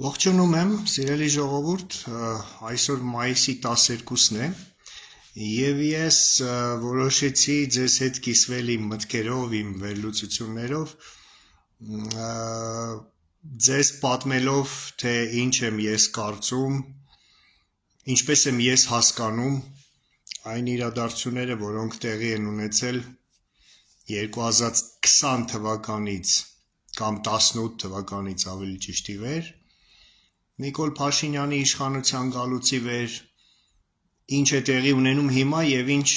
Ողջունում եմ, սիրելի ժողովուրդ, այսօր մայիսի 12-ն է եւ ես որոշեցի ձեզ հետ կիսվել իմ մտքերով, իմ վերլուծություններով, ձեզ պատմելով, թե ինչ եմ ես կարծում, ինչպես եմ ես հասկանում այն իրադարձությունները, որոնք տեղի են ունեցել 2020 թվականից կամ 18 թվականից ավելի ճիշտ ի վեր, Նիկոլ Փաշինյանի իշխանության գալուց ի վեր, ինչ է տեղի ունենում հիմա եւ ինչ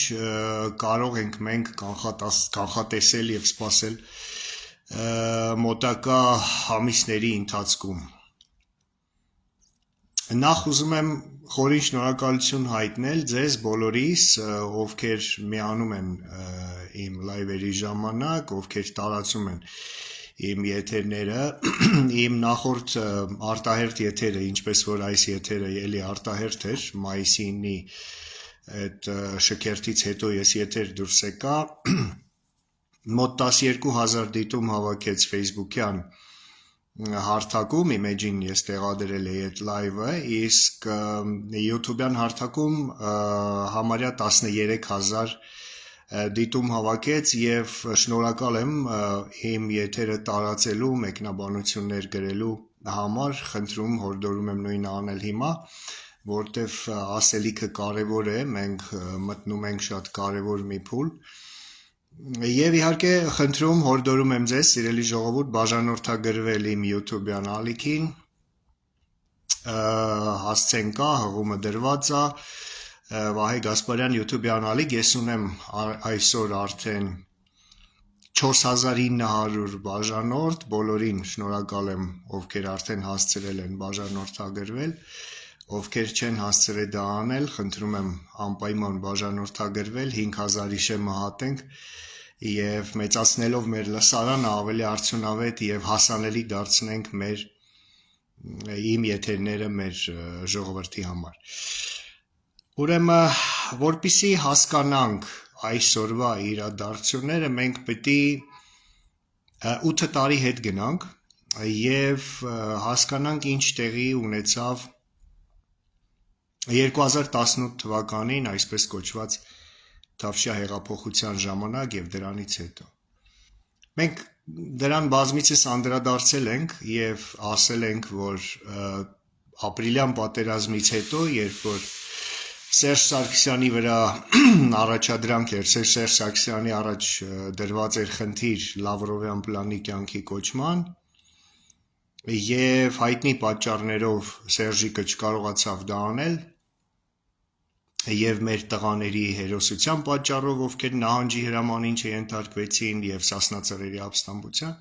կարող ենք մենք կանխատեսել եւ սպասել մոտակա ամիսների ընթացքում։ Նախ ուզում եմ խորին շնորհակալություն հայտնել ձեզ բոլորիս, ովքեր միանում են իմ լայվերի ժամանակ, ովքեր տարածում են իմ եթերները, իմ նախորդ արտահերթ եթերը, ինչպես որ այս եթերը էլի արտահերթ էր, մայիսի 9-ի այդ շքերթից հետո ես եթեր դուրս եկա, մոտ 12,000 դիտում հավաքեց Facebook-յան հարթակում, իմեջին ես տեղադրել էի այդ լայվը, իսկ YouTube-յան հարթակում համարյա 13,000 դիտում հավաքեց եւ շնորհակալ եմ իմ եթերը տարածելու, մեկնաբանություններ գրելու համար, խնդրում, հորդորում եմ նույնը անել հիմա, որտեվ ասելիքը կարևոր է, մենք մտնում ենք շատ կարևոր մի փուլ։ Եվ իհարկե խնդրում, հորդորում եմ ձեզ, սիրելի ժողովուրդ, բաժանորդագրվել իմ YouTube-յան ալիքին, հասցեն կա, հղումը դրված է, Վահե Գասպարյան YouTube-յան ալիք, ես ունեմ այսօր արդեն 4900 բաժանորդ, բոլորին շնորհակալ եմ, ովքեր արդեն հասցրել են բաժանորդագրվել, ովքեր չեն հասցրել դա անել, խնդրում եմ անպայման բաժանորդագրվել, 5000-ի շեմը հատենք եւ մեծացնելով մեր լսարանը ավելի արդյունավետ եւ հասանելի դարձնենք իմ եթերները մեր ժողովրդի համար։ Ուրեմն, որպեսզի հասկանանք այսօրվա իրադարձությունները, մենք պետք է 8 տարի հետ գնանք եւ հասկանանք ինչ տեղի ունեցավ 2018 թվականին, այսպես կոչված Թավշյա հեղափոխության ժամանակ եւ դրանից հետո։ Մենք դրան բազմիցս անդրադարձել ենք եւ ասել ենք, որ ապրիլյան պատերազմից հետո, երբ որ Սերժ Սարգսյանի վրա առաջադրանք էր, Սերժ Սարգսյանի առաջ դրված էր խնդիր Լավրովյան պլանի կյանքի կոչման եւ հայտնի պատճառներով Սերժիկը չկարողացավ դա անել եւ մեր տղաների հերոսության պատճառով, ովքեր նահանջի հրամանին չենթարկվեցին եւ Սասնա ծռերի ապստամբության,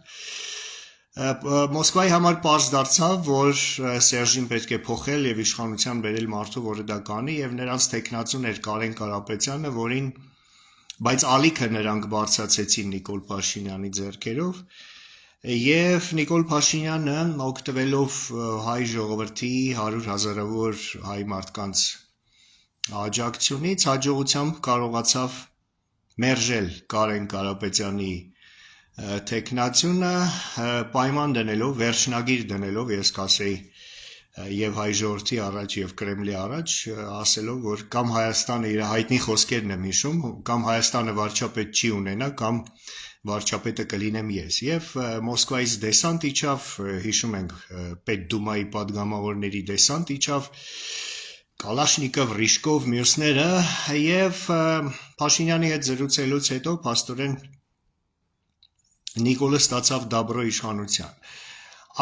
Մոսկվայի համար պարզ դարձավ, որ Սերժին պետք է փոխել եւ իշխանության բերել մարդու, որը դա կանի, եւ նրանց տեխնացուն էր Կարեն Կարապետյանը, բայց ալիքը նրանք բարձրացեցին Նիկոլ Փաշինյանի ձեռքերով, եւ Նիկոլ Փաշինյանը օգտվելով հայ ժողովրդի 100,000-ավոր հայ մարդկանց աջակցությունից հաջողությամբ կարողացավ մերժել Կարեն Կարապետյանի տեխնացությունը, պայման դնելով, վերջնագիր դնելով, ես կասեի եւ հայ ժողովրդի առաջ եւ Կրեմլի առաջ, ասելով, որ կամ Հայաստանը իր հայտնի խոսքերն եմ հիշում, կամ Հայաստանը վարչապետ չի ունենա, կամ վարչապետը կլինեմ ես, եւ Մոսկվայից դեսանտ իջավ, հիշում ենք Պետդումայի падգամավորների դեսանտ իջավ, Կալաշնիկով, Ռիշկով, մյուսները եւ Փաշինյանի հետ զրուցելուց հետո փաստորեն Նիկոլը ստացավ դաբրո իշխանության։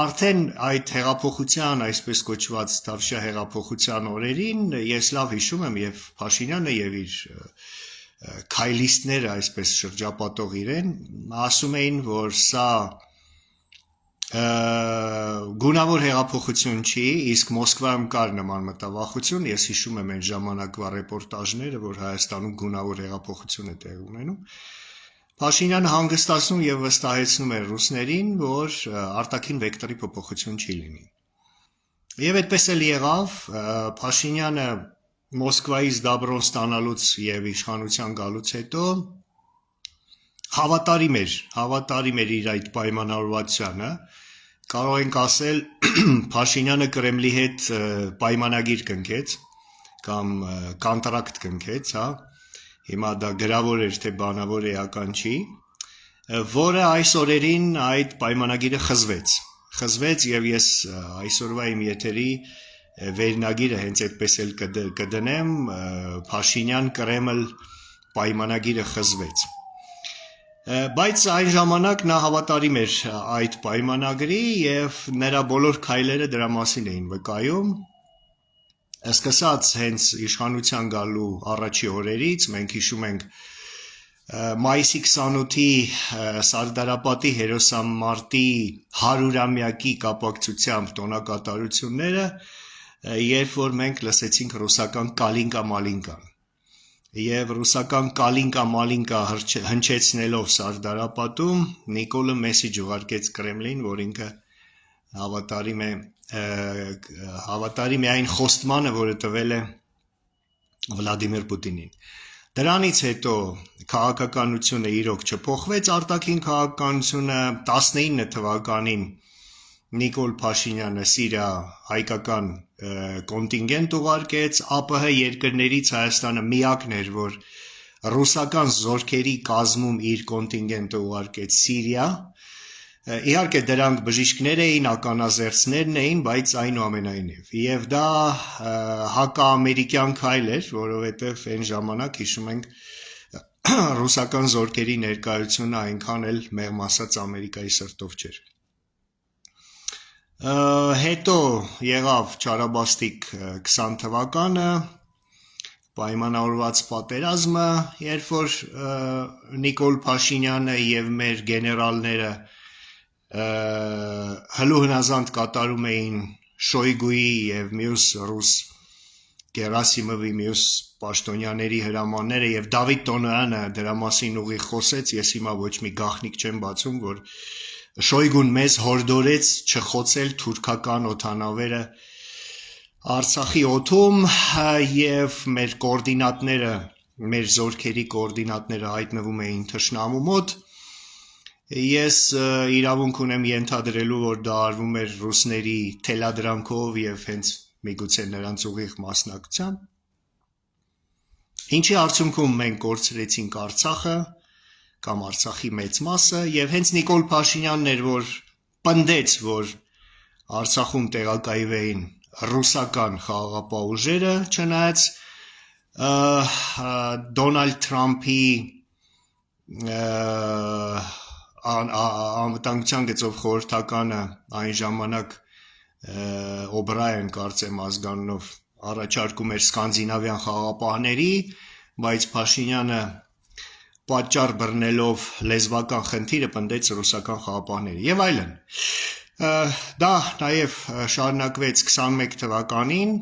Արդեն այդ հեղափոխության, այսպես կոչված Թավշյա հեղափոխության օրերին ես լավ հիշում եմ եւ Փաշինյանը եւ իր քայլիստները, այսպես շրջապատող իրեն, ասում էին, որ սա գունավոր հեղափոխություն չի, իսկ Մոսկվայում կար նման մտավախություն, ես հիշում եմ այն ժամանակվա ռեպորտաժները, որ Հայաստանում գունավոր հեղափոխություն է տեղի ունենում, Փաշինյանը հանգստացնում եւ վստահեցնում էր ռուսներին, որ արտաքին վեկտորի փոփոխություն չի լինի։ Եվ այդպես էլ եղավ, Փաշինյանը Մոսկվայից դաբրոն ստանալուց եւ իշխանության գալուց հետո հավատարիմ էր իր այդ պայմանավորվածությանը, կարող ենք ասել Փաշինյանը Կրեմլի հետ պայմանագիր կնքեց կամ կոնտրակտ կնքեց, հա, հիմա դա գրավոր էր թե բանավոր էական չի, որը այս օրերին այդ պայմանագիրը խզվեց եւ ես այսօրվա իմ եթերի վերնագիրը հենց այդպես էլ կդնեմ, Փաշինյան Կրեմլ պայմանագիրը խզվեց։ Բայց այն ժամանակ նա հավատարիմ էր այդ պայմանագրի եւ նրա բոլոր քայլերը դրա մասին էին վկայում։ Սկսած հենց իշխանության գալու առաջի օրերից, մենք հիշում ենք մայիսի 28-ի Սարդարապատի հերոսամարտի 100-ամյակի կապակցությամբ տոնակատարությունները, երբ որ մենք լսեցինք ռուսական Կալինկա-Մալինկան։ Եվ ռուսական Կալինկա-Մալինկա հնչեցնելով Սարդարապատում, Նիկոլը մեսիջ ուղարկեց Կրեմլին, որ ինքը հավատարիմ է այն խոստմանը, որը տվել է Վլադիմիր Պուտինին։ Դրանից հետո քաղաքականությունը իրոք չփոխվեց, արտաքին քաղաքականությունը 19 թվականին Նիկոլ Փաշինյանը Սիրիա հայկական կոնտինգենտ ուղարկեց, ԱՊՀ երկրներից Հայաստանը միակն էր, որ ռուսական զորքերի կազմում իր կոնտինգենտը ուղարկեց Սիրիա, իհարկե դրանք բժիշկներ էին, ականազերծներն էին, բայց այնուամենայնիվ, եւ դա հակաամերիկյան քայլ էր, որովհետեւ այն ժամանակ հիշում ենք ռուսական զորքերի ներկայությունը այնքան էլ մեղմ ասած Ամերիկայի սրտով չէր։ Հետո եղավ չարաբաստիկ 20 թվականը, պայմանավորված պատերազմը, երբ որ Նիկոլ Փաշինյանը եւ մեր գեներալները հլուհնազանդ կատարում էին Շոյգուի եւ մյուս ռուս Գերասիմովի մյուս պաշտոնյաների հրամանները եւ Դավիթ Տոնոյանը դրա մասին ուղիղ խոսեց, ես հիմա ոչ մի գաղտնիք չեմ բացում, որ Շոյգուն մեզ հորդորեց չխոցել թուրքական օդանավերը Արցախի օդում եւ մեր կոորդինատները, մեր զորքերի կոորդինատները հայտնվում էին թշնամու մոտ։ Ես իրավունք ունեմ ենթադրելու, որ դա արվում էր ռուսների թելադրանքով եւ հենց միգուցե նրանց ուղիղ մասնակցությամբ։ Ինչի արդյունքում մենք կորցրեցինք Արցախը կամ Արցախի մեծ մասը եւ հենց Նիկոլ Փաշինյանն էր, որ պնդեց, որ Արցախում տեղակայվեին ռուսական խաղաղապահ ուժերը, չնայած Դոնալդ Թրամփի անվտանգության գծով խորհրդականը այն ժամանակ Օբրայան կարծեմ ազգանունով առաջարկում էր սկանդինավյան խաղաղապահների, բայց Փաշինյանը պատճառ բռնելով լեզվական խնդիրը պնդեց ռուսական խաղաղապահների եւ այլն։ Դա նաեւ շարունակվեց 21 թվականին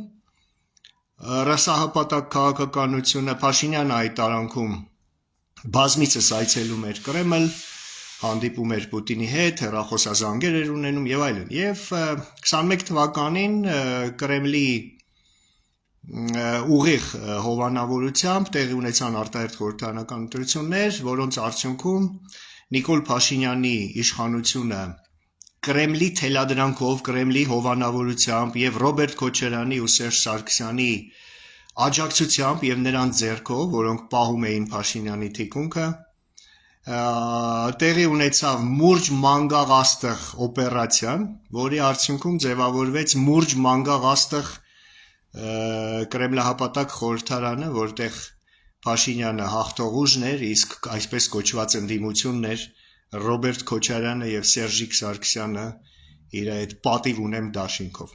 ռասահապատակ քաղաքականությունը Փաշինյանը այդ տարանքում բազմիցս այցելում էր Կրեմլ, հանդիպում էր Պուտինի հետ, հեռախոսազանգեր էր ունենում եւ այլն։ Եվ 21 թվականին Կրեմլի ուղիղ հովանավորությամբ տեղի ունեցան արտահերթ խորհրդարանական ընտրություններ, որոնց արդյունքում Նիկոլ Փաշինյանի իշխանությունը Կրեմլի թելադրանքով, Կրեմլի հովանավորությամբ եւ Ռոբերտ Քոչարյանի ու Սերժ Սարգսյանի աջակցությամբ եւ նրանց ձեռքով, որոնք պահում էին Փաշինյանի թիկունքը, տեղի ունեցավ մուրջ մանգաղաստղ օպերացիան, որի արդյունքում ձևավորվեց մուրջ մանգաղաստղ Կրեմլահապատակ խորհրդարանը, որտեղ Փաշինյանը հաղթող ուժն էր, իսկ այսպես կոչված ընդդիմությունն էր Ռոբերտ Քոչարյանը եւ Սերժիկ Սարգսյանը իր այդ պատիվ ունեմ դաշինքով։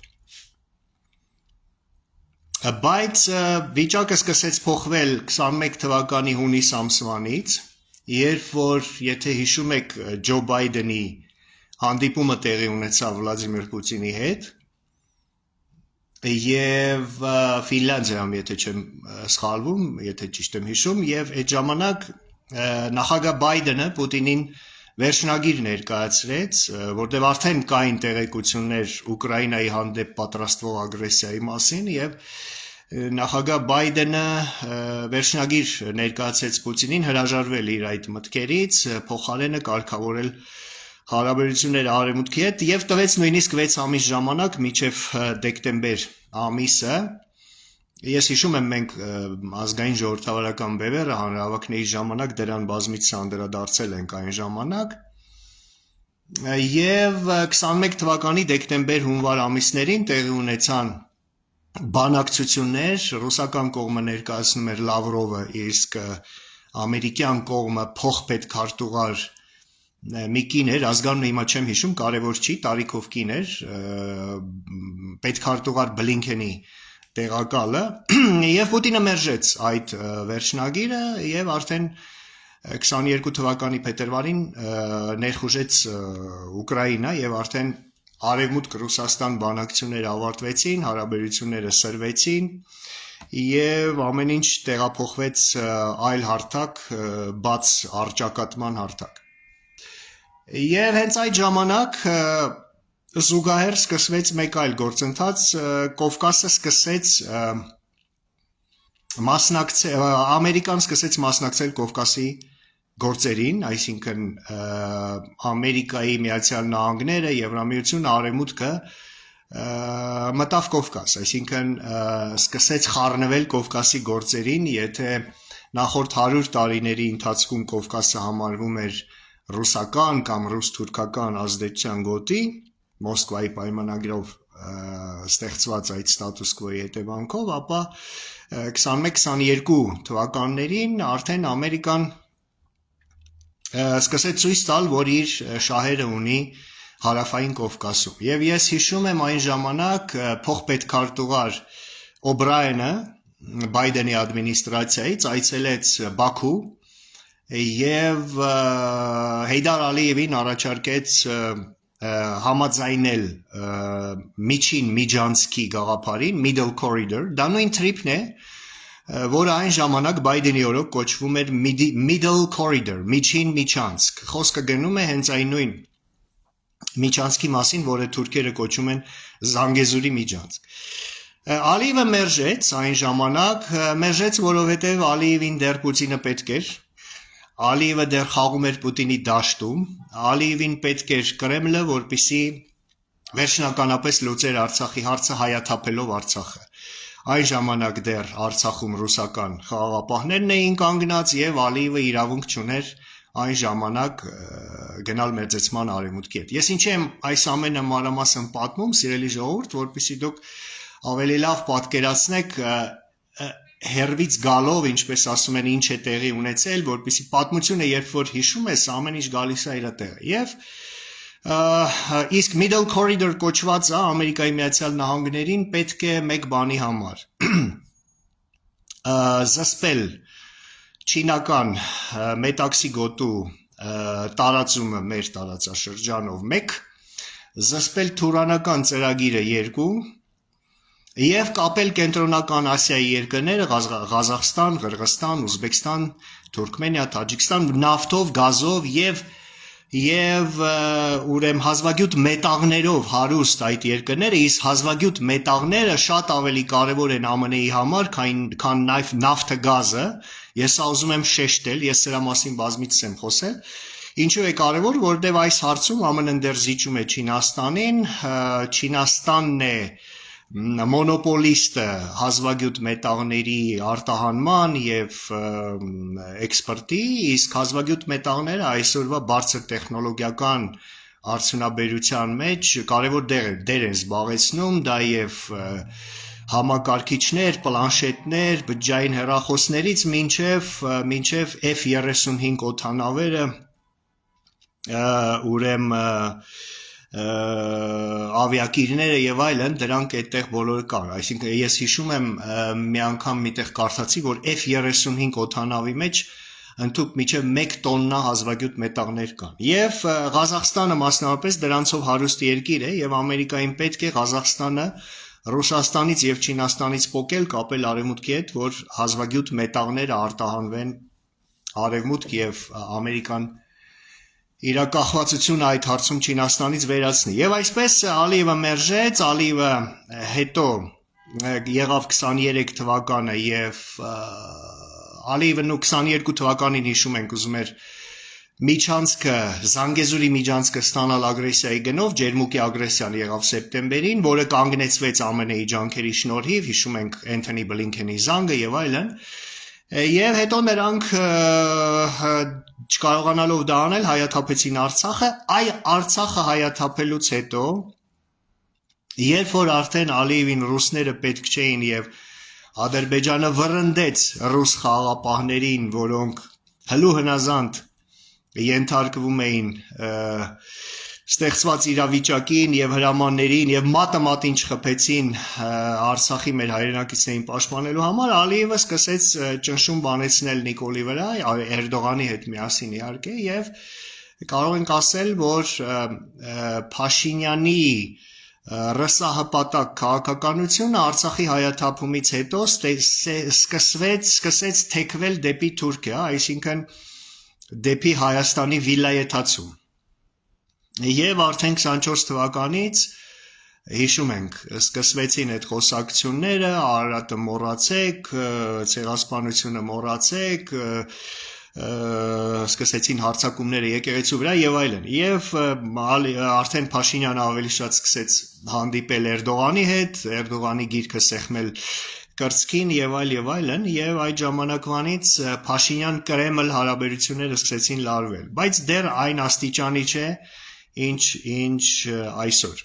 Բայց վիճակը սկսեց փոխվել 21 թվականի հունիս ամսվանից, երբ որ, եթե հիշում եք, Ջո Բայդենի հանդիպումը տեղի ունեցավ Վլադիմիր Պուտինի հետ, եւ Ֆինլանդիայում, եթե չեմ սխալվում, եթե ճիշտ եմ հիշում, եւ այդ ժամանակ նախագահ Բայդենը Պուտինին վերջնագիր ներկայացրեց, որտեղ արդեն կային տեղեկություններ Ուկրաինայի հանդեպ պատրաստվող ագրեսիայի մասին եւ նախագահ Բայդենը վերջնագիր ներկայացրեց Պուտինին հրաժարվել իր այդ մտքերից, փոխարենը կարգավորել հարաբերությունները արևմուտքի հետ եւ տվեց նույնիսկ 6 ամիս ժամանակ մինչեւ դեկտեմբեր ամիսը ես հիշում եմ մենք ազգային ժողովրդավարական բևեռը հանրահավաքների ժամանակ դրան բազմիցս անդրադարձել ենք այն ժամանակ եւ 21 թվականի դեկտեմբեր-հունվար ամիսներին տեղի ունեցան բանակցություններ ռուսական կողմը ներկայացնում էր Լավրովը իսկ ամերիկյան կողմը փոխպետքարտուղար մի կին էր, ազգանունը հիմա չեմ հիշում, կարևոր չի, տարիքով կին էր, պետքարտուղար Բլինքենի տեղակալը եւ Պուտինը մերժեց այդ վերջնագիրը եւ արդեն 22 թվականի փետրվարին ներխուժեց Ուկրաինա եւ արդեն Արևմուտք Ռուսաստան բանակցությունները ավարտվեցին, հարաբերությունները սրվեցին եւ ամեն ինչ տեղափոխվեց այլ հարթակ, բաց առճակատման հարթակ։ Եվ հենց այդ ժամանակ զուգահեռ սկսվեց մեկ այլ գործընթաց, Կովկասը սկսեց Ամերիկան սկսեց մասնակցել Կովկասի գործերին, այսինքն Ամերիկայի Միացյալ Նահանգները, Եվրամիությունը, Արևմուտքը մտավ Կովկաս, այսինքն սկսեց խառնվել Կովկասի գործերին, եթե նախորդ 100 տարիների ընթացքում Կովկասը համարվում էր ռուսական կամ ռուս-թուրքական ազդեցության գոտի, Մոսկվայի պայմանագրով ստեղծված այդ ստատուս կվոյի հետևանքով, ապա 21-22 թվականներին արդեն Ամերիկան սկսեց ցույց տալ, որ իր շահերը ունի հարավային Կովկասում։ Եվ ես հիշում եմ այն ժամանակ փոխպետքարտուղար Օբրայենը Բայդենի ադմինիստրացիայից այցելեց Բաքու եւ Հեյդար Ալիևին առաջարկեց համաձայնել միջին միջանցքի գաղափարին, Middle Corridor, դա նույն թրիփն է, որը այն ժամանակ Բայդենի օրոք կոչվում էր Middle Corridor, միջին միջանցք։ Խոսքը գնում է հենց այն նույն միջանցքի մասին, որը թուրքերը կոչում են Զանգեզուրի միջանցք։ Ալիևը մերժեց այն ժամանակ, որովհետև Ալիևին դեռ Պուտինը պետք էր, Ալիևը դեռ խաղում էր Պուտինի դաշտում, Ալիևին պետք էր Կրեմլը, որպեսզի վերջնականապես լուծեր Արցախի հարցը հայաթափելով Արցախը։ Այն ժամանակ դեռ Արցախում ռուսական խաղաղապահներն էին կանգնած եւ Ալիևը իրավունք չուներ այն ժամանակ գնալ մերձեցման արևմուտքի հետ։ Ես ինչի եմ այս ամենը մանրամասն պատմում, սիրելի ժողովուրդ, որպեսզի դուք ավելի լավ պատկերացնեք հերվից գալով, ինչպես ասում են, ինչ է տեղի ունեցել, որպեսզի պատմությունը երբ որ հիշում ես, ամեն ինչ գալիս է իր տեղը։ Եվ իսկ Middle Corridor կոչվածը Ամերիկայի Միացյալ Նահանգներին պետք է մեկ բանի համար զսպել չինական մետաքսի գոտու տարածումը մեր տարածաշրջանով 1, զսպել թուրանական ծրագիրը 2 եւ կապել կենտրոնական Ասիայի երկրները Ղազախստան, Ղրղստան, Ուզբեկստան, Թուրքմենիա, Տաջիկստան նավթով, գազով եւ ուրեմն հազվագյուտ մետաղներով հարուստ այդ երկրները, իսկ հազվագյուտ մետաղները շատ ավելի կարեւոր են ԱՄՆ-ի համար, քան նավթը, գազը։ Ես ուզում եմ շեշտել, ես սրա մասին բազմիցս եմ խոսել։ Ինչու է կարևոր, որովհետեւ այս հարցում ԱՄՆ-ն դեռ զիջում է Չինաստանին, Չինաստանն է մոնոպոլիստը հազվագյուտ մետաղների արտահանման եւ էքսպորտի, իսկ հազվագյուտ մետաղները այսօրվա բարձր տեխնոլոգիական արդյունաբերության մեջ կարևոր դեր են զբաղեցնում, դա եւ համակարգիչներ, պլանշետներ, բջջային հեռախոսներից մինչև F-35 օդանավերը, ուրեմն ավիակիրները եւ այլն, դրանք այդտեղ բոլորը կան։ Այսինքն ես հիշում եմ մի անգամ միտեղ կարդացի, որ F-35 օդանավի մեջ ընդհանուր միջև 1 տոննա հազվագյուտ մետաղներ կան։ Եվ Ղազախստանը մասնավորապես դրանցով հարուստ երկիր է եւ Ամերիկային պետք է Ղազախստանը Ռուսաստանից եւ Չինաստանից փոկել, կապել արևմուտքի հետ, որ հազվագյուտ մետաղները արտահանվեն արևմուտք եւ Ամերիկան իրակախվածությունը այդ հարցում Չինաստանից վերացնի։ Եվ այսպես Ալիևը մերժեց, Ալիևը հետո եղավ 23 թվականը եւ Ալիևն ու 22 թվականին հիշում ենք ուզում էր միջանցքը Զանգեզուրի միջանցքը ստանալ ագրեսիայի գնով ջերմուկի ագրեսիան եղավ սեպտեմբերին, որը կանգնեցվեց ԱՄՆ-ի ջանքերի շնորհիվ, հիշում ենք Էնթոնի Բլինքենի զանգը եւ այլն, եւ հետո նրանք չկարողանալով դա անել հայաթափեցին Արցախը, Արցախը հայաթափելուց հետո երբ որ արդեն Ալիևին ռուսները պետք չէին եւ Ադրբեջանը վռնդեց ռուս խաղաղապահներին, որոնք հլու հնազանդ ենթարկվում էին ստեղծված իրավիճակին եւ հրամաններին եւ մատը մատին չխփեցին Արցախի մեր հայրենակիցներին պաշտպանելու համար, Ալիևը սկսեց ճնշում բանեցնել Նիկոլի վրա, Էրդողանի հետ միասին իհարկե, եւ կարող ենք ասել, որ Փաշինյանի ռսահպատակ քաղաքականությունը Արցախի հայաթափումից հետո սկսեց թեքվել դեպի Թուրքիա, այսինքն դեպի Հայաստանի վիլայեթացում։ Եվ արդեն 24 թվականից հիշում ենք, սկսվեցին այդ խոսակցությունները, Արարատը մոռացեք, ցեղասպանությունը մոռացեք, սկսեցին հարձակումները եկեղեցու վրա եւ այլն։ Եվ արդեն Փաշինյանը ավելի շատ սկսեց հանդիպել Էրդողանի հետ, Էրդողանի գիրքը սեղմել կրծքին եւ այլն, եւ այդ ժամանակվանից Փաշինյան-Կրեմլ հարաբերությունները սկսեցին լարվել, բայց դեռ այն աստիճանի չէ, ինչ այսօր։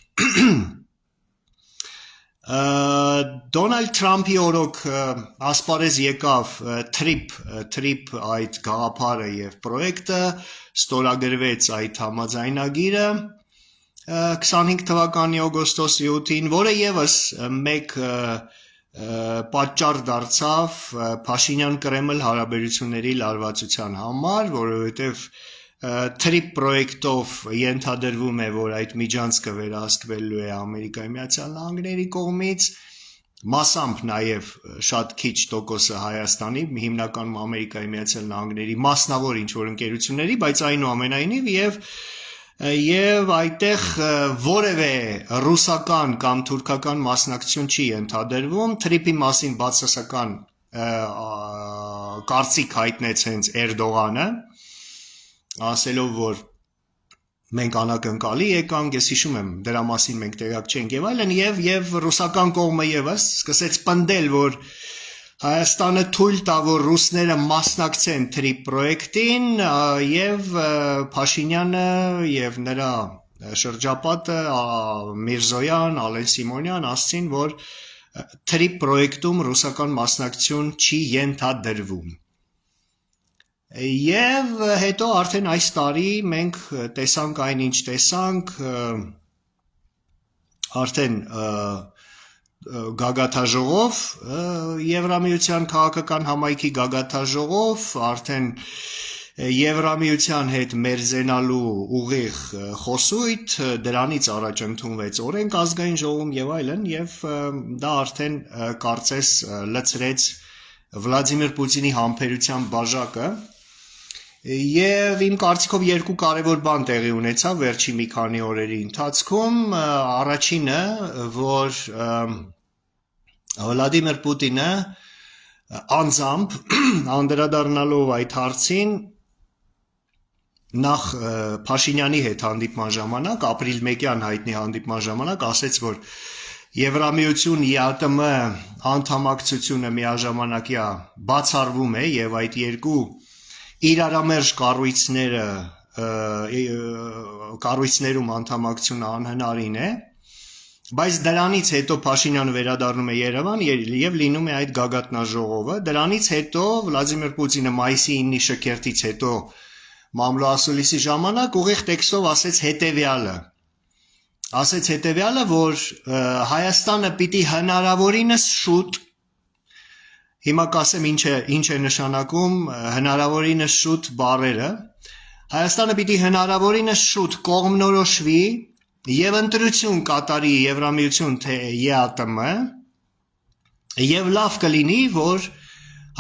Դոնալդ Թրամփի օրոք ասպարեզ եկավ թրիփ այդ գաղափարը եւ պրոյեկտը, ստորագրվեց այդ համաձայնագիրը 25 թվականի օգոստոսի 8-ին, որը եւս մեկ պատճառ դարձավ Փաշինյան-Կրեմլ հարաբերությունների լարվածության համար, որովհետեւ թրիփ պրոյեկտով ենթադրվում է, որ այդ միջանցքը վերահսկվելու է Ամերիկայի Միացյալ Նահանգների կողմից, մասամբ նաև շատ քիչ տոկոսը Հայաստանի, հիմնականում Ամերիկայի Միացյալ Նահանգների մասնավոր ինչ-որ ընկերությունների, բայց այնուամենայնիվ եւ այդտեղ որևէ ռուսական կամ թուրքական մասնակցություն չի ենթադրվում, թրիփի մասին բացասական կարծիք հայտնեց հենց Էրդողանը, ասելով, որ մենք անակնկալի եկանք, ես հիշում եմ, դրա մասին մենք տեղյակ չենք եւ այլն, եւ ռուսական կողմը եւս սկսեց պնդել, որ Հայաստանը թույլ տա, որ ռուսները մասնակցեն թրիփ պրոյեկտին եւ Փաշինյանը եւ նրա շրջապատը Միրզոյան, Ալեն Սիմոնյան ասցին, որ թրիփ պրոյեկտում ռուսական մասնակցություն չի ենթադրվում։ Եվ հետո արդեն այս տարի մենք տեսանք այնինչ տեսանք, արդեն գագաթաժողով, Եվրամիության քաղաքական համայնքի գագաթաժողով, արդեն Եվրամիության հետ մերձենալու ուղիղ խոսույթ, դրանից առաջ ընդունվեց օրենք ազգային ժողովում եւ այլն, եւ դա արդեն կարծես լցրեց Վլադիմիր Պուտինի համբերության բաժակը։ Եվ իմ կարծիքով երկու կարևոր բան տեղի ունեցավ վերջի մի քանի օրերի ընթացքում, առաջինը, որ Վլադիմիր Պուտինը անձամբ անդրադառնալով այդ հարցին նախ Փաշինյանի հետ հանդիպման ժամանակ, ապրիլ 1-յան հայտնի հանդիպման ժամանակ ասեց, որ Եվրամիություն ԵԱՏՄ անդամակցությունը միաժամանակյա բացառվում է եւ այդ երկու իրարամերժ կառույցներում անդամակցությունը անհնարին է, բայց դրանից հետո Փաշինյանը վերադառնում է Երևան եւ լինում է այդ գագաթնաժողովը, դրանից հետո Վլադիմիր Պուտինը մայիսի 9-ի շքերթից հետո մամլոասուլիսի ժամանակ ուղիղ տեքստով ասեց հետեւյալը, որ Հայաստանը պիտի հնարավորինս շուտ, հիմա կասեմ ինչ է նշանակում հնարավորինս շուտ բառերը, Հայաստանը պիտի հնարավորինս շուտ կողմնորոշվի եւ ընտրություն կատարի Եվրամիություն թե ԵԱՏՄ եւ լավ կլինի, որ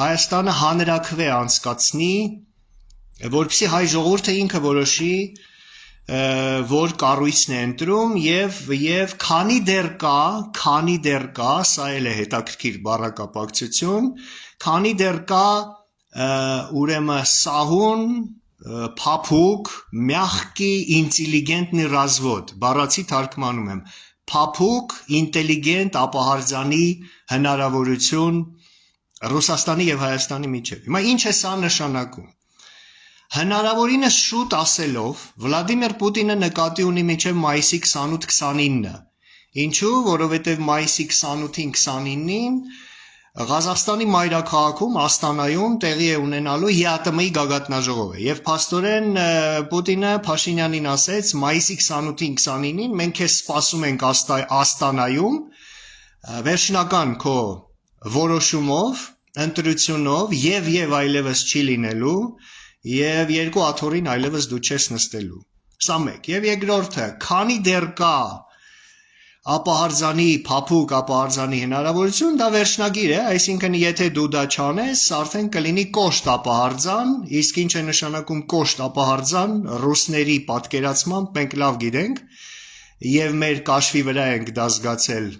Հայաստանը հանրաքվե անցկացնի, որպեսզի հայ ժողովուրդը ինքը որոշի, որ կառույցն է ընտրում եւ քանի դեռ կա, սա էլ է հետաքրքիր բառակապակցություն, քանի դեռ կա ուրեմն սահուն փափուկ, մягкий, ինտելիգենտный развод, բառացի թարգմանում եմ, փափուկ, ինտելիգենտ ապահարձանի հնարավորություն Ռուսաստանի եւ Հայաստանի միջեւ։ Հիմա ինչ է սա նշանակում։ Հնարավորինս շուտ ասելով, Վլադիմիր Պուտինը նկատի ունի մինչև մայիսի 28-29-ը։ Ինչու՞, որովհետև մայիսի 28-ին 29-ին Ղազախստանի մայրաքաղաքում Աստանայում տեղի է ունենալու ԵԱՏՄ-ի գագաթնաժողովը եւ փաստորեն Պուտինը Փաշինյանին ասեց մայիսի 28-ին 29-ին մենք քեզ սպասում ենք Աստանայում վերջնական քո որոշումով, ընտրությունով եւ այլևս չի լինելու եւ երկու աթոռին այլևս դու չես նստելու։ Սա մեկ։ Եվ երկրորդը, քանի դեռ կա ապահարձանի, փափուկ ապահարձանի հնարավորություն, դա վերջնագիր է, այսինքն եթե դու դա չանես, արդեն կլինի կոշտ ապահարձան, իսկ ինչ է նշանակում կոշտ ապահարձան, ռուսների պատկերացմամբ մենք լավ գիտենք եւ մեր կաշվի վրա ենք դա զգացել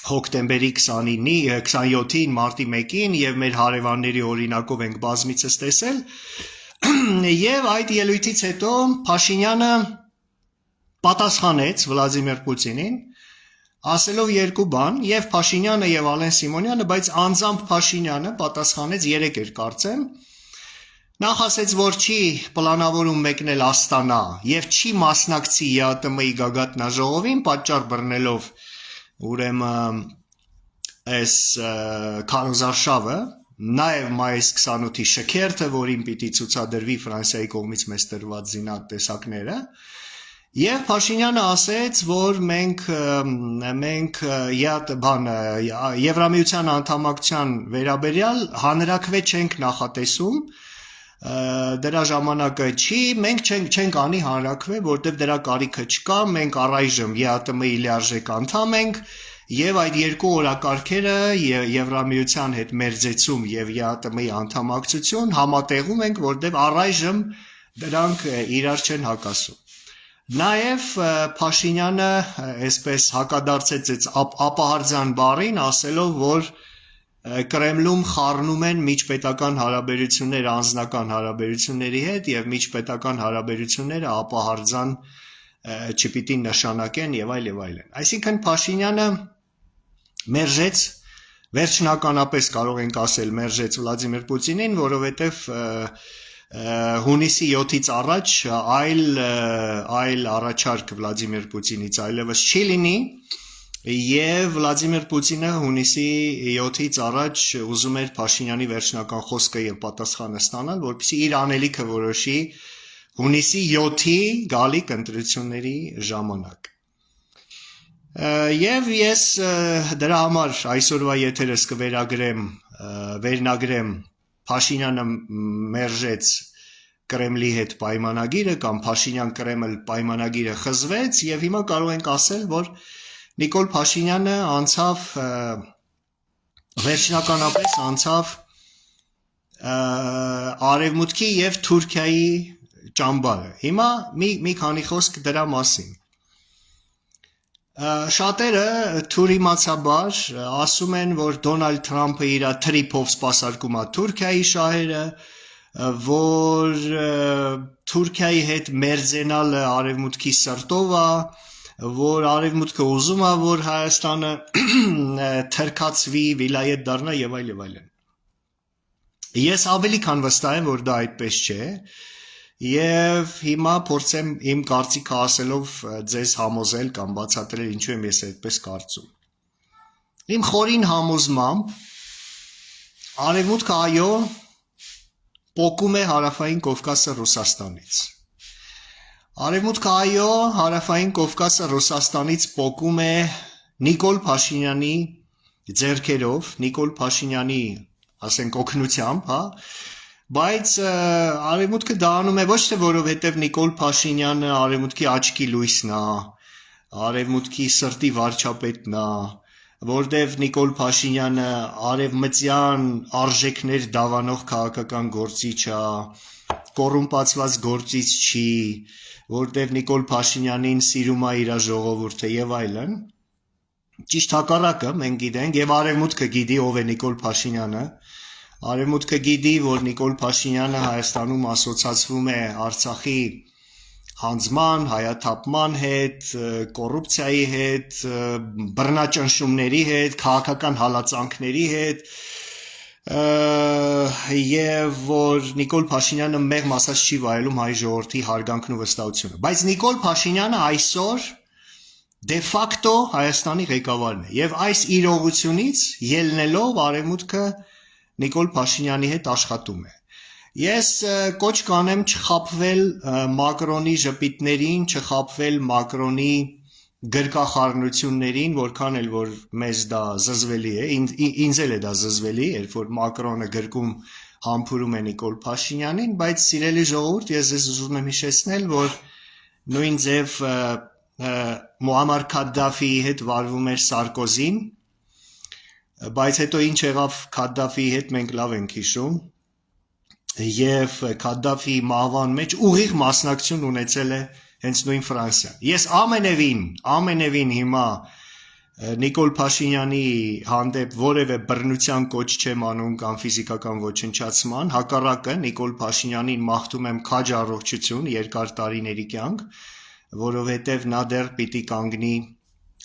հոկտեմբերի 27-ին, մարտի 1-ին եւ մեր հարևանների օրինակով ենք բազմիցս տեսել եւ այդ ելույթից հետո Փաշինյանը պատասխանեց Վլադիմիր Պուտինին, ասելով երկու բան, եւ Փաշինյանը եւ Ալեն Սիմոնյանը, բայց անձամբ Փաշինյանը պատասխանեց 3 էր կարծեմ, նախ ասեց, որ չի պլանավորում մեկնել Աստանա եւ չի մասնակցի ԵԱՏՄ-ի գագաթնաժողովին, պատճառ բռնելով ուրեմն այս քարոզարշավը, նաեւ մայիս 28-ի շքերթը, որին պիտի ցուցադրվի Ֆրանսիայի կողմից մեզ տրված զինատեսակները, եւ Փաշինյանը ասեց, որ մենք Եվրամիության անդամակցության վերաբերյալ հանրաքվե չենք նախատեսում, դրա ժամանակը չի, մենք չենք անի հանրաքվե, որտեղ դրա կարիքը չկա, մենք առայժմ ԵԱՏՄ-ի լիարժեք անդամ ենք եւ այդ երկու օրակարգերը Եվրամիության հետ մերձեցում եւ ԵԱՏՄ-ի անդամակցություն համատեղում ենք, որտեղ առայժմ դրանք իրար չեն հակասում։ Նաեւ Փաշինյանը այսպես հակադարձեց ապահարձան բառին, ասելով, որ Կրեմլում խառնում են միջպետական հարաբերություններ անձնական հարաբերությունների հետ եւ միջպետական հարաբերությունները ապահարձան չպիտի նշանակեն եւ այլ եւ այլն։ Այսինքն Փաշինյանը մերժեց, վերջնականապես կարող ենք ասել մերժեց Վլադիմիր Պուտինին, որովհետեւ հունիսի 7-ից առաջ այլ առաջարկ Վլադիմիր Պուտինից այլևս չի լինի եւ Վլադիմիր Պուտինը հունիսի 7-ից առաջ ուզում էր Փաշինյանի վերջնական խոսքը եւ պատասխանը ստանալ, որպեսզի իր անելիքը որոշի հունիսի 7-ի գալիք ընտրությունների ժամանակ։ Եվ ես դրա համար այսօրվա եթերս կվերնագրեմ Փաշինյանը մերժեց Կրեմլի հետ պայմանագիրը կամ Փաշինյան-Կրեմլ պայմանագիրը խզվեց եւ հիմա կարող ենք ասել, որ Նիկոլ Փաշինյանը վերջնականապես անցավ Արևմուտքի եւ Թուրքիայի ճամբարը։ Հիմա մի քանի խոսք դրա մասին։ Շատերը թուրիմացաբար ասում են, որ Դոնալդ Թրամփը իր թրիփով սպասարկում է Թուրքիայի շահերը, որ Թուրքիայի հետ մերձենալը Արևմուտքի սրտով է, որ Արևմուտքը ուզում է, որ Հայաստանը թրքացվի, վիլայետ դառնա եւ այլ եւ այլն։ Ես ավելի քան վստահ եմ, որ դա այդպես չէ, եւ հիմա փորձեմ իմ կարծիքը ասելով ձեզ համոզել կամ բացատրել ինչու եմ ես այդպես կարծում։ Իմ խորին համոզմամբ Արևմուտքը այո պոկում է Հարավային Կովկասը Ռուսաստանից։ Արևմուտքը այո Հարավային Կովկասը Ռուսաստանից պոկում է Նիկոլ Փաշինյանի ձեռքերով, Նիկոլ Փաշինյանի, ասենք օգնությամբ, հա, բայց Արևմուտքը դա անում է ոչ թե որովհետև Նիկոլ Փաշինյանը Արևմուտքի աչքի լույսն է, Արևմուտքի սրտի վարչապետն է, որտեվ Նիկոլ Փաշինյանը արևմտյան արժեքներ դավանող քաղաքական գործիչ է, կոռումպացված գործիչ չի, որտեվ Նիկոլ Փաշինյանին սիրում է իր ժողովուրդը եւ այլն։ Ճիշտ հակառակը մենք գիտենք եւ Արևմուտքը գիտի ով է Նիկոլ Փաշինյանը, Արևմուտքը գիտի, որ Նիկոլ Փաշինյանը Հայաստանում ասոցացվում է Արցախի հանձնման, հայաթափման հետ, կոռուպցիայի հետ, բռնաճնշումների հետ, քաղաքական հալածանքների հետ, եւ որ Նիկոլ Փաշինյանը մեղմ ասած չի վայելում հայ ժողովրդի հարգանքն ու վստահությունը, բայց Նիկոլ Փաշինյանը այսօր դե ֆակտո Հայաստանի ղեկավարն է եւ այս իրողությունից ելնելով արևմուտքը Նիկոլ Փաշինյանի հետ աշխատում է։ Ես կոչ կանեմ չխաբվել Մակրոնի ժպիտներին, չխաբվել Մակրոնի գրկախառնություններին, որքան էլ որ մեզ դա զզվելի է, ինձ էլ է դա զզվելի, երբ որ Մակրոնը գրկում համբուրում է Նիկոլ Փաշինյանին, բայց սիրելի ժողովուրդ, ես ուզում եմ հիշեցնել, որ նույն ձև Մուամմար Քադդաֆիի հետ վարվում էր Սարկոզին, բայց հետո ինչ եղավ Քադդաֆիի հետ մենք լավ ենք հիշում, եւ Քադդաֆիի մահվան մեջ ուղիղ մասնակցություն ունեցել է հենց նույն Ֆրանսիան։ Ես ամենևին հիմա Նիկոլ Փաշինյանի հանդեպ որևէ բռնության կոչ չեմ անում կամ ֆիզիկական ոչնչացման, հակառակը Նիկոլ Փաշինյանին մաղթում եմ քաջ առողջություն, երկար տարիների կյանք, որովհետև նա դեռ պիտի կանգնի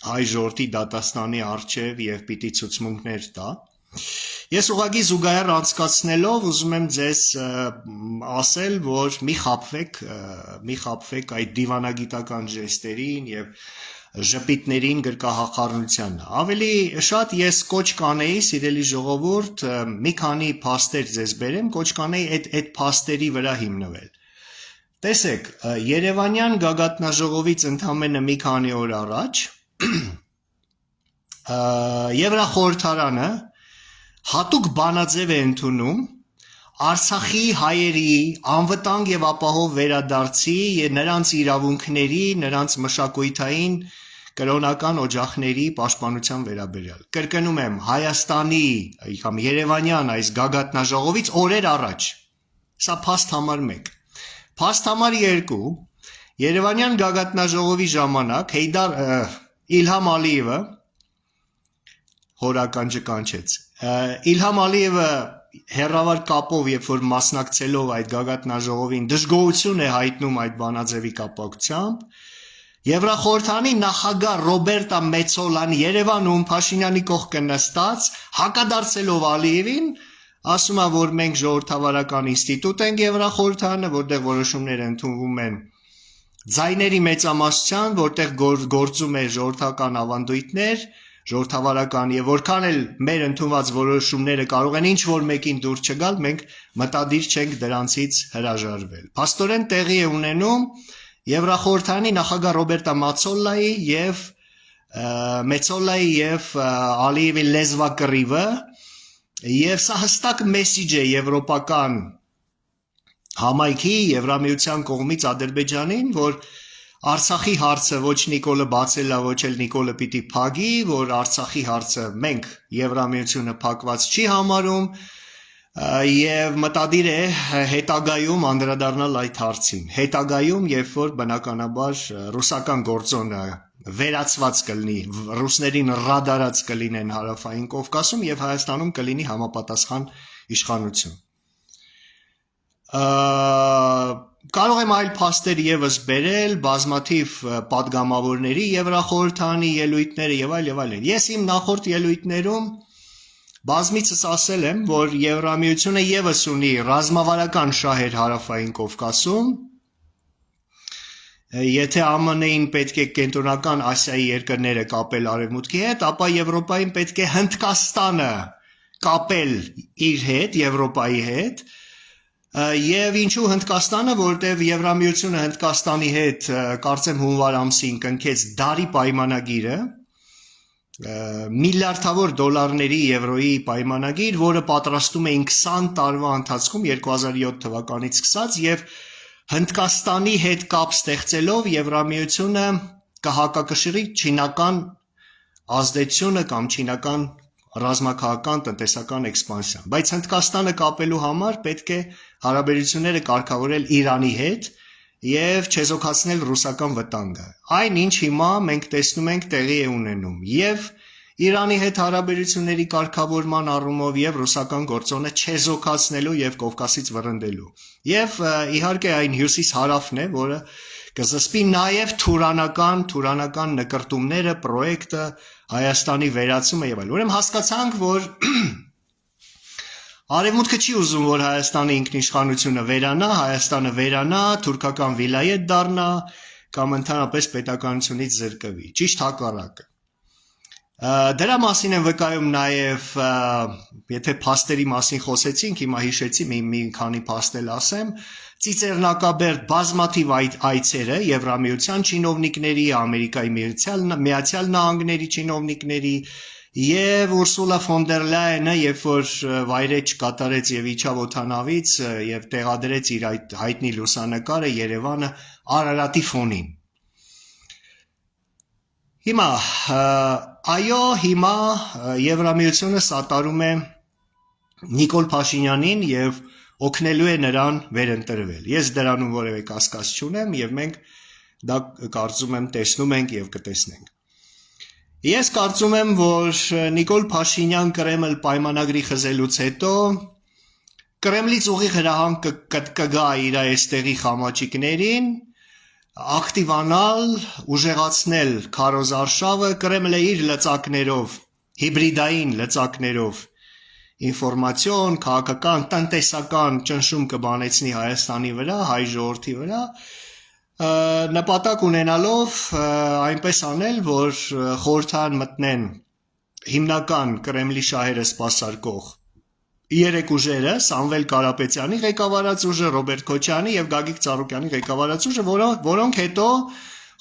հայ ժողովրդի դատաստանի առջև եւ պիտի ցուցմունքներ տա։ Ես ուղղակի զուգահեռ անցկացնելով ուզում եմ ձեզ ասել, որ մի խաբվեք այդ դիվանագիտական ժեստերին եւ ժպիտներին գրկախառնության։ Ավելի շատ ես կոչ կանեի, սիրելի ժողովուրդ, մի քանի փաստեր ձեզ բերեմ, կոչ կանեի այդ փաստերի վրա հիմնվել։ Տեսեք, Երևանյան գագաթնաժողովից ընդամենը մի քանի օր առաջ Եվրախորհրդարանը հատուկ բանաձև է ընդունում Արցախի հայերի անվտանգ եւ ապահով վերադարձի եւ նրանց իրավունքների, նրանց մշակութային կրոնական օջախների պաշտպանության վերաբերյալ։ Կրկնում եմ, Հայաստանի կամ Երևանյան այս գագաթնաժողովից օրեր առաջ։ Սա փաստ համար 1։ Փաստ համար 2, Երևանյան գագաթնաժողովի ժամանակ Իլհամ Ալիևը հորականջը կանչեց։ Իլհամ Ալիևը հերավար կապով, երբ որ մասնակցելով այդ գագաթնաժողովին դժգոհություն է հայտնում այդ բանաձևի կապակցությամբ, Եվրախորհրդանի նախագահ Ռոբերտա Մեծոլան Երևանում Փաշինյանի կողքը նստած, հակադարձելով Ալիևին, ասում է, որ մենք ժողովրդավարական ինստիտուտ ենք Եվրախորհրդարանը, որտեղ որոշումներ ընդունվում են ձայների մեծամասնության, որտեղ գործում է ժողովրդական ավանդույթներ, ժողովրդավարական եւ որքան էլ մեր ընդունված որոշումները կարող են ինչ որ մեկին դուր չգալ, մենք մտադիր չենք դրանցից հրաժարվել։ Փաստորեն տեղի է ունենում Եվրախորհրդանի նախագահ Ռոբերտա Մեծոլայի եւ Ալիևի լեզվակռիվը, եւ սա հստակ մեսիջ է եվրոպական համայնքի Եվրամիության կողմից Ադրբեջանին, որ Արցախի հարցը ոչ Նիկոլը բացել է, ոչ էլ Նիկոլը պիտի փակի, որ Արցախի հարցը մենք Եվրամիությունը փակված չի համարում եւ մտադիր է հետագայում անդրադառնալ այդ հարցին։ Հետագայում, երբ որ բնականաբար ռուսական գործոնը վերացված կլինի, ռուսներին ռադարած կլինեն հարավային Կովկասում եւ Հայաստանում կլինի համապատասխան իշխանություն։ Կարող եմ այլ փաստեր եւս բերել, բազմաթիվ պատգամավորների Եվրախորհրդանի ելույթները եւ այլն։ Ես իմ նախորդ ելույթներում բազմիցս ասել եմ, որ Եվրամիությունը եւս ունի ռազմավարական շահեր հարավային Կովկասում։ Եթե ԱՄՆ-ին պետք է կենտրոնական Ասիայի երկրները կապել Արևմուտքի հետ, ապա Եվրոպային պետք է Հնդկաստանը կապել իր հետ, Եվրոպայի հետ։ Եվ ինչու Հնդկաստանը, որտեղ Եվրամիությունը Հնդկաստանի հետ կարծեմ հունվար ամսին կնքեց դարի պայմանագիրը, միլիարդավոր դոլարների եվրոյի պայմանագիր, որը պատրաստում էին 20 տարվա ընթացքում 2007 թվականից սկսած եւ Հնդկաստանի հետ կապ ստեղծելով Եվրամիությունը կհակակշռի չինական ազդեցությունը կամ չինական ռազմաքաղաքական տնտեսական էքսպանսիան, բայց Հնդկաստանը կապելու համար պետք է հարաբերությունները կարգավորել Իրանի հետ եւ չեզոքացնել ռուսական վտանգը։ Այնինչ հիմա մենք տեսնում ենք տեղի է ունենում եւ Իրանի հետ հարաբերությունների կարգավորման առումով եւ ռուսական գործոնը չեզոքացնելու եւ Կովկասից վռնդելու։ Եվ իհարկե այն հյուսիս-հարավն է, որը կզսպի նաեւ թուրանական նկրտումները, պրոյեկտը, Հայաստանի վերացումը եւ այլն։ Ուրեմն հասկացանք, որ Արևմուտքը չի ուզում, որ Հայաստանի ինքնիշխանությունը վերանա, թուրքական վիլայետ դառնա կամ ընդհանրապես պետականությունից զրկվի։ Ճիշտ հակառակը։ Դրա մասին են վկայում նաև, եթե փաստերի մասին խոսեցինք, հիմա հիշեցի մի քանի փաստել ասեմ, ծիծեռնակաբերդ բազմաթիվ այցերը Եվրամիության չինովնիկների, Ամերիկայի Միացյալ Նահանգների չինովնիկների եւ Ուրսուլա ֆոն դեր Լայենը, երբ որ վայրեջ կատարեց եւ իջավ օդանավից եւ տեղադրեց իր այդ հայտնի լուսանկարը Երևանը Արարատի ֆոնին։ Հիմա Եվրամիությունը սատարում է Նիկոլ Փաշինյանին եւ օգնելու է նրան վերընտրվել։ Ես դրանում որևէ կասկած չունեմ եւ մենք դա կարծում եմ տեսնում ենք եւ կտեսնենք։ Ես կարծում եմ, որ Նիկոլ Փաշինյան Կրեմլ պայմանագրի խզելուց հետո Կրեմլից ուղիղ հրահանգ կգա իր այստեղի խամաճիկներին ակտիվանալ, ուժեղացնել քարոզարշավը, Կրեմլը իր լծակներով, հիբրիդային լծակներով ինֆորմացիոն, քաղաքական, տնտեսական ճնշում կբանեցնի Հայաստանի վրա, հայ ժողովրդի վրա, նպատակ ունենալով այնպես անել, որ խորհրդարան մտնեն հիմնական Կրեմլի շահերը սպասարկող երեք ուժերը, Սամվել Կարապետյանի ղեկավարած ուժը, Ռոբերտ Քոչյանի եւ Գագիկ Ծառուկյանի ղեկավարած ուժը, որոնք հետո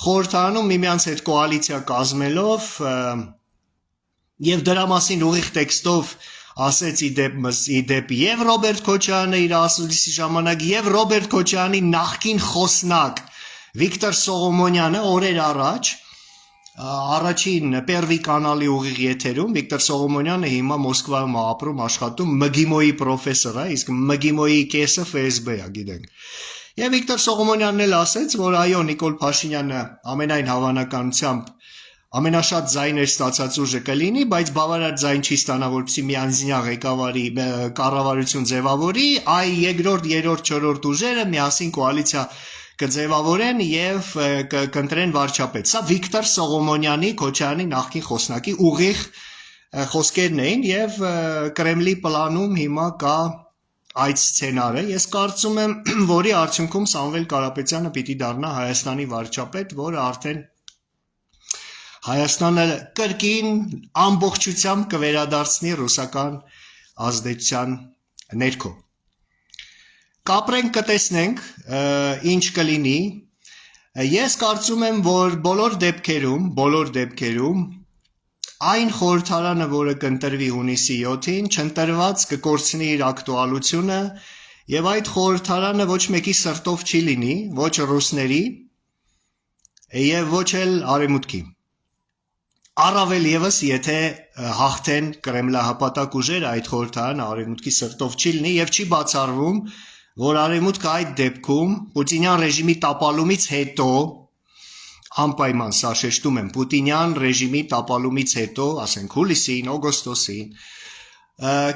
խորհրդարանում միմյանց հետ կոալիցիա կազմելով եւ դրա մասին ուղիղ տեքստով ասեց իդեպ եւ Ռոբերտ Քոչյանը իր ասուլիսի ժամանակ եւ Ռոբերտ Քոչյանի նախկին խոսնակ Վիկտոր Սողոմոնյանը օրեր առաջ առաջին Պերվի կանալի ուղիղ եթերում Վիկտոր Սողոմոնյանը հիմա Մոսկվայում ապրում աշխատում ՄԳԻՄՈ-ի պրոֆեսոր է, իսկ ՄԳԻՄՈ-ի կեսը ՖՍԲ է, գիտենք։ Եվ Վիկտոր Սողոմոնյանն էլ ասեց, որ այո, Նիկոլ Փաշինյանը ամենայն հավանականությամբ ամենաշատ ձայներ ստացած ուժը կլինի, բայց բավարար ձայն չի ստանա, որպեսզի մի անձնյա ղեկավարի կառավարություն ձևավորի, այ երկրորդ, երրորդ, չորրորդ ուժերը միասին կոալիցիա կձևավորեն եւ կընտրեն վարչապետ։ Սա Վիկտոր Սողոմոնյանի, Քոչյանի նախկին խոսնակի ուղիղ խոսքերն էին եւ Կրեմլի պլանում հիմա կա այդ սցենարը։ Ես կարծում եմ, որի արդյունքում Սամվել Կարապետյանը պիտի դառնա Հայաստանի վարչապետ, որը արդեն Հայաստանը կրկին ամբողջությամբ կվերադարձնի ռուսական ազդեցության ներքո։ Կապրենք, կտեսնենք, ինչ կլինի։ Ես կարծում եմ, որ բոլոր դեպքերում այն խորհրդարանը, որը կընտրվի հունիսի 7-ին, չընտրված կկորցնի իր ակտուալությունը եւ այդ խորհրդարանը ոչ մեկի սրտով չի լինի, ոչ ռուսների եւ ոչ էլ արևմուտքի։ Առավել եւս, եթե հաղթեն կրեմլահպատակ ուժերը, այդ խորհրդարանը արևմուտքի սրտով չի լինի եւ չի բացառվում, որ արևմուտքը այդ դեպքում Պուտինյան ռեժիմի տապալումից հետո անպայման, սա շեշտում եմ, Պուտինյան ռեժիմի տապալումից հետո, ասենք հուլիսին, օգոստոսին,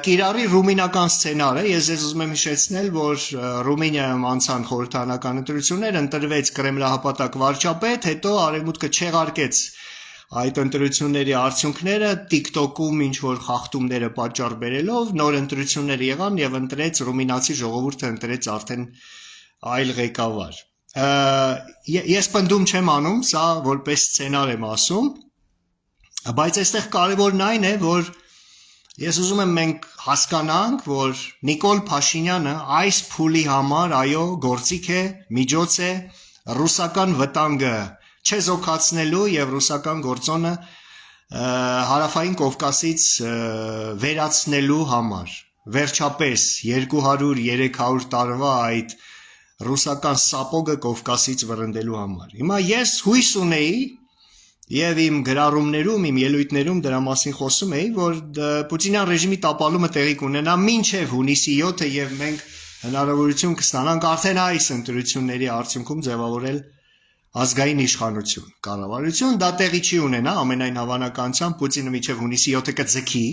կիրառի ռումինական սցենարը, ես ուզում եմ հիշեցնել, որ Ռումինիայում անցան խորհրդարանական ընտրություններ, ընտրվեց կրեմլահպատակ վարչապետ, հետո արևմուտքը չեղարկեց այդ ընտրությունների արդյունքները TikTok-ում ինչ որ խախտումները պատճառ բերելով նոր ընտրություններ եղան եւ ընտրեց ռումինացի ժողովուրդը ընտրեց արդեն այլ ղեկավար։ Ես պնդում չեմ անում, սա որպես սցենար եմ ասում, բայց այստեղ կարևորն այն է, որ ես ուզում եմ մենք հասկանանք, որ Նիկոլ Փաշինյանը այս փուլի համար այո գործիք է, միջոց է, ռուսական վտանգը չեզոքացնելու եւ ռուսական գործոնը հարավային Կովկասից վերացնելու համար վերջապես 200-300 տարվա այդ ռուսական սապոգը Կովկասից վռնդելու համար։ Հիմա ես հույս ունեի եւ իմ գրառումներում, իմ ելույթներում դրա մասին խոսում էի, որ Պուտինյան ռեժիմի տապալումը տեղի կունենա մինչեւ հունիսի 7-ը եւ մենք հնարավորություն կստանանք արդեն այս ընտրությունների արդյունքում ձևավորել ազգային իշխանություն, կառավարություն, դա տեղի չի ունենա, ամենայն հավանականությամբ Պուտինը մինչև հունիսի 7-ը կձգի,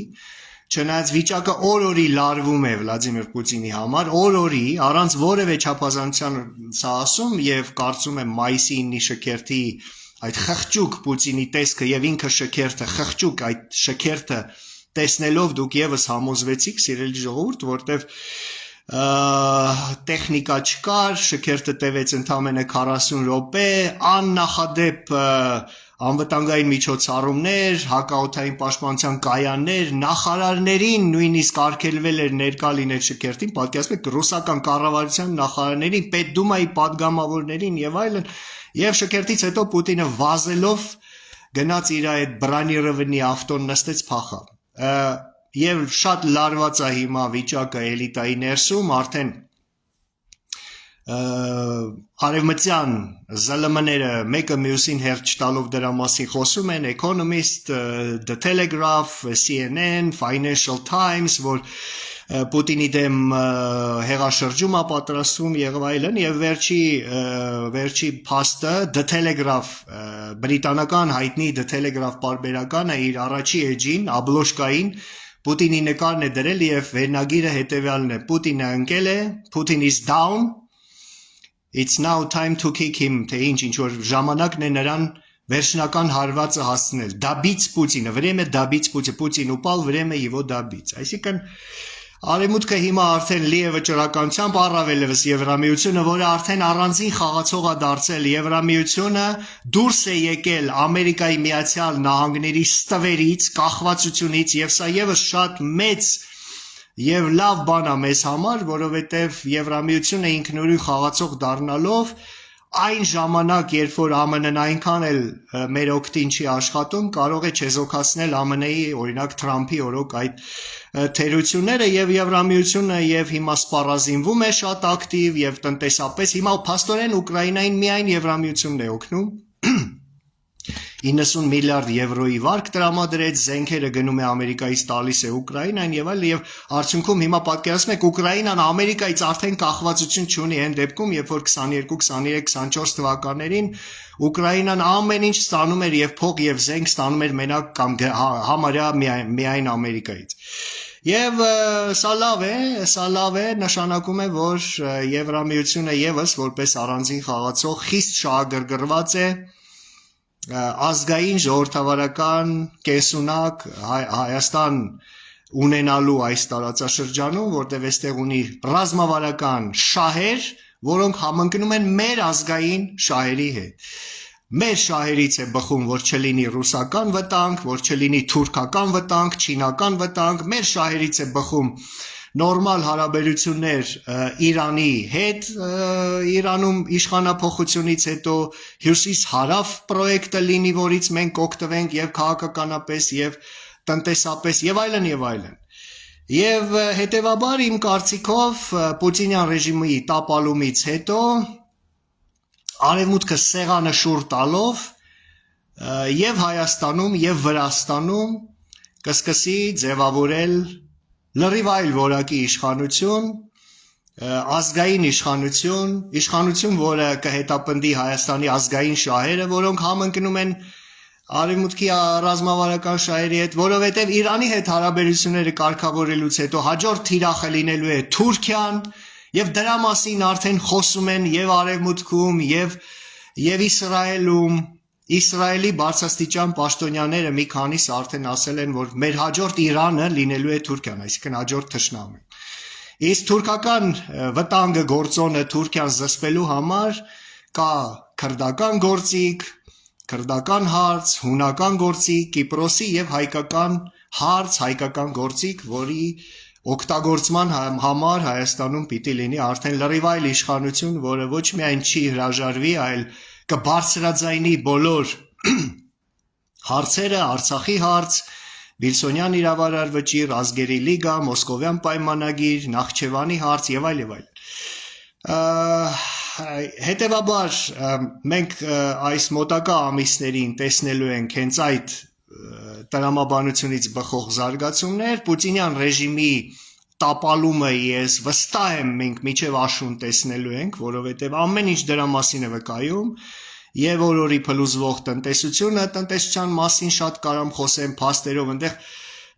չնայած վիճակը օր-օրի լարվում է Վլադիմիր Պուտինի համար, օր-օրի առանց որևէ չափազանցության սա ասում եւ կարծում եմ մայիսի 9-ի շքերթի այդ խղճուկ Պուտինի տեսքը եւ ինքը շքերթը, խղճուկ այդ շքերթը տեսնելով դուք եւս համոզվեցիք, սիրելի ժողովուրդ, որտեվ տեխնիկա չկար, շքերթը տևեց ընդամենը 40 րոպե, աննախադեպ անվտանգային միջոցառումներ, հակաօդային պաշտպանության կայաններ, նախարարներին նույնիսկ արգելվել էր ներկա լինել շքերթին, պատկերացնում եք ռուսական կառավարության նախարարներին, Պետդումայի падգամավորներին եւ այլն, եւ շքերթից հետո Պուտինը վազելով գնաց իր այդ բրանիրովնի ավտոն նստեց փախավ։ Եվ շատ լարված է հիմա վիճակը էլիտայի ներսում, արդեն արևմտյան ԶԼՄ-ները մեկը մյուսին հերթ չտալով դրա մասին խոսում են, Economist, The Telegraph, CNN, Financial Times, որ Պուտինի դեմ հեղաշրջում է պատրաստվում եւ այլն, եւ վերջի փաստը The Telegraph, բրիտանական հայտնի The Telegraph պարբերականը իր առաջի էջին, աբլոշկային Պուտինի նկարն է դրել եւ վերնագիրը հետեւյալն է. Պուտինը ընկել է, Putin is down, it's now time to kick him, թե ինչ որ ժամանակն է նրան վերջնական հարվածը հասցնել, добить Путина, время добить Путина, Путин упал, время его добить, այսինքն Արևմուտքը հիմա արդեն լի է վճռականությամբ, առավելևս Եվրամիությունը, որը արդեն առանձին խաղացող է դարձել, Եվրամիությունը դուրս է եկել Ամերիկայի Միացյալ Նահանգների ստվերից, կախվածությունից, եւ սա եւս շատ մեծ եւ լավ բան է մեզ համար, որովհետեւ Եվրամիությունը ինքնուրույն խաղացող դառնալով այն ժամանակ, երբ որ ԱՄՆ-ն այնքան էլ մեր օգտին չի աշխատում, կարող է չեզոքացնել ԱՄՆ-ի, օրինակ Թրամփի օրոք այդ թերությունները եւ Եվրամիությունը եւ հիմա սպառազինվում է շատ ակտիվ եւ տնտեսապես հիմա փաստորեն Ուկրաինային միայն Եվրամիությունն է օգնում 90 միլիարդ եվրոյի վարկ տրամադրեց, զենքերը գնում է Ամերիկայից տալիս է Ուկրաինային եւ այլ եւ արդյունքում հիմա պատկերացնում եք Ուկրաինան Ամերիկայից արդեն կախվածություն չունի այն դեպքում, երբ որ 22, 23, 24 թվականներին Ուկրաինան ամեն ինչ ստանում էր եւ փող եւ զենք ստանում էր մենակ կամ համարյա միայն Ամերիկայից։ Եվ սա լավ է, նշանակում է, որ Եվրամիությունը եւս որպես առանձին խաղացող խիստ շահագրգռված է ազգային ժողովրդավարական կենսունակ Հայաստան ունենալու այս տարածաշրջանում, որտեղ այստեղ ունի ռազմավարական շահեր, որոնք համընկնում են մեր ազգային շահերի հետ։ Մեր շահերից է բխում, որ չլինի ռուսական վտանգ, որ չլինի թուրքական վտանգ, չինական վտանգ, մեր շահերից է բխում նորմալ հարաբերություններ Իրանի հետ, Իրանում իշխանափոխությունից հետո հյուսիս-հարավ պրոյեկտը լինի, որից մենք օգտվենք եւ քաղաքականապես եւ տնտեսապես եւ այլն եւ այլն։ Եվ հետեւաբար իմ կարծիքով Պուտինյան ռեժիմի տապալումից հետո Արևմուտքը սեղանը շուռ տալով եւ Հայաստանում եւ Վրաստանում կսկսի ձևավորել լրիվ այլ որակի իշխանություն, ազգային իշխանություն, որը կհետապնդի Հայաստանի ազգային շահերը, որոնք համընկնում են Արևմուտքի ռազմավարական շահերի հետ, որովհետև Իրանի հետ հարաբերությունները կարգավորելուց հետո հաջորդ թիրախը լինելու է Թուրքիան, եւ դրա մասին արդեն խոսում են եւ Արևմուտքում եւ Իսրայելում Իսրայելի բարձրաստիճան պաշտոնյաները մի քանիս արդեն ասել են, որ մեր հաջորդ Իրանը լինելու է Թուրքիան, այսինքն հաջորդ թշնամին։ Իսկ թուրքական վտանգը գործոնը Թուրքիան զսպելու համար կա քրդական գործիք, քրդական հարց, հունական գործիք, Կիպրոսի եւ հայկական հարց, հայկական գործիք, որի օգտագործման համար Հայաստանում պիտի լինի արդեն լրիվ այլ իշխանություն, որը ոչ միայն չի հրաժարվի, այլ կբարձրաձայնի բոլոր հարցերը, Արցախի հարց, Վիլսոնյան իրավարար վճիռ, Ազգերի լիգա, Մոսկովյան պայմանագիր, Նախճեվանի հարց եւ այլ եւ այլ։ Հետևաբար մենք այս մոտակա ամիսներին տեսնելու ենք հենց այդ տրամաբանությունից բխող զարգացումներ, Պուտինյան ռեժիմի տապալումը ես վստահ եմ մենք միջև աշուն տեսնելու ենք, որովհետև ամեն ինչ դրա մասին է վկայում եւ օրորի փլուզվող տնտեսության մասին շատ կարամ խոսեմ փաստերով, այնտեղ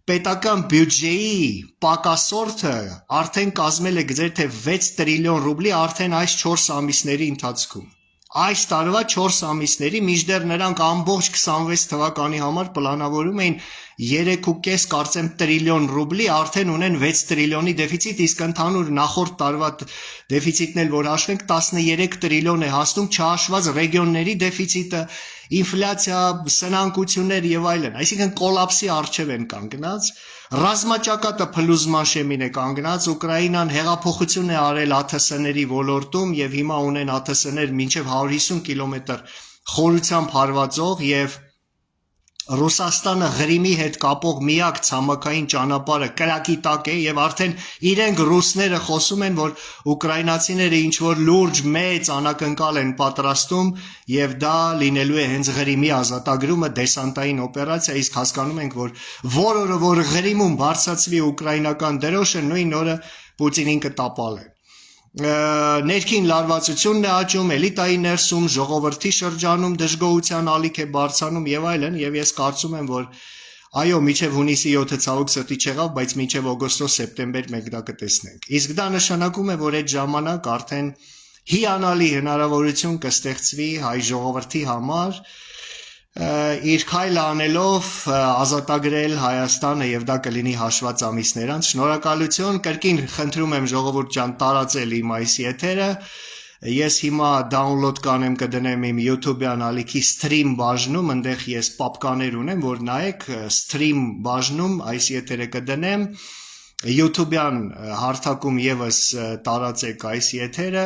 պետական բյուջեի պակասորդը արդեն կազմել է գրեթե թե 6 տրիլիոն ռուբլի արդեն այս 4 ամիսների ընթացքում։ Այս տարվա 4 ամիսների, մինչդեռ նրանք ամբողջ 26 թվականի համար պլանավորում էին 3.5 կարծեմ տրիլիոն ռուբլի, արդեն ունեն 6 տրիլիոնի դեֆիցիտ, իսկ ընդհանուր նախորդ տարվա դեֆիցիտն էլ որ հաշվենք 13 տրիլիոն է հասնում, չհաշված ռեգիոնների դեֆիցիտը, ինֆլյացիա, սնանկություններ եւ այլն, այսինքն կոլապսի առջև են կանգնած, ռազմաճակատը փլուզման շեմին է կանգնած, Ուկրաինան հեղափոխություն է արել ԱԹՍ-ների ոլորտում եւ հիմա ունեն ԱԹՍ-ներ մինչեւ 150 կիլոմետր խորությամբ հարվածող եւ Ռուսաստանը Ղրիմի հետ կապող միակ ցամաքային ճանապարհը կրակի տակ է եւ արդեն իրենք ռուսները խոսում են, որ ուկրաինացիները ինչ որ լուրջ մեծ անակնկալ են պատրաստում եւ դա լինելու է հենց Ղրիմի ազատագրումը, դեսանտային օպերացիա, իսկ հասկանում ենք, որ օրը որ Ղրիմում բարձրացվի ուկրաինական դրոշը, նույն օրը Պուտինին կտապալեն։ Ներքին լարվածությունն է աճում, էլիտայի ներսում, ժողովրդի շրջանում դժգոհության ալիք է բարձրանում եւ այլն, եւ ես կարծում եմ, որ այո, մինչեւ հունիսի 7-ը ցավոք սրտի չեղավ, բայց մինչեւ օգոստոս-սեպտեմբեր մենք դա կտեսնենք։ Իսկ դա նշանակում է, որ այդ ժամանակ արդեն հիանալի հնարավորություն կստեղծվի հայ ժողովրդի համար իր քայլը անելով ազատագրել Հայաստանը եւ դա կլինի հաշված ամիսներ անց։ Շնորհակալություն, կրկին խնդրում եմ ժողովուրդ ջան տարածել իմ այս եթերը։ Ես հիմա download կանեմ կդնեմ իմ YouTube-յան ալիքի stream բաժնում, այնտեղ ես պապկաներ ունեմ, որ նայեք stream բաժնում այս եթերը կդնեմ։ YouTube-յան հարթակում եւս տարածեք այս եթերը,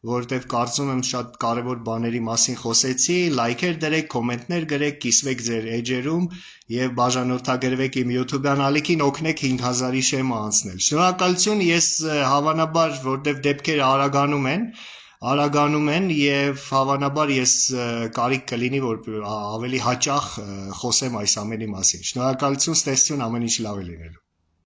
որտեվ կարծում եմ շատ կարևոր բաների մասին խոսեցի, լայքեր դրեք, կոմենտներ գրեք, կիսվեք ձեր էջերում եւ բաժանորդագրվեք իմ YouTube-յան ալիքին, օգնեք 5000-ի շեմը անցնել։ Շնորհակալություն, ես հավանաբար, որտեվ դեպքերը արագանում են եւ հավանաբար ես կարիք կլինի, որ ավելի հաճախ խոսեմ այս ամենի մասին։ Շնորհակալություն, ստեսություն, ամեն ինչ լավ է լինելու։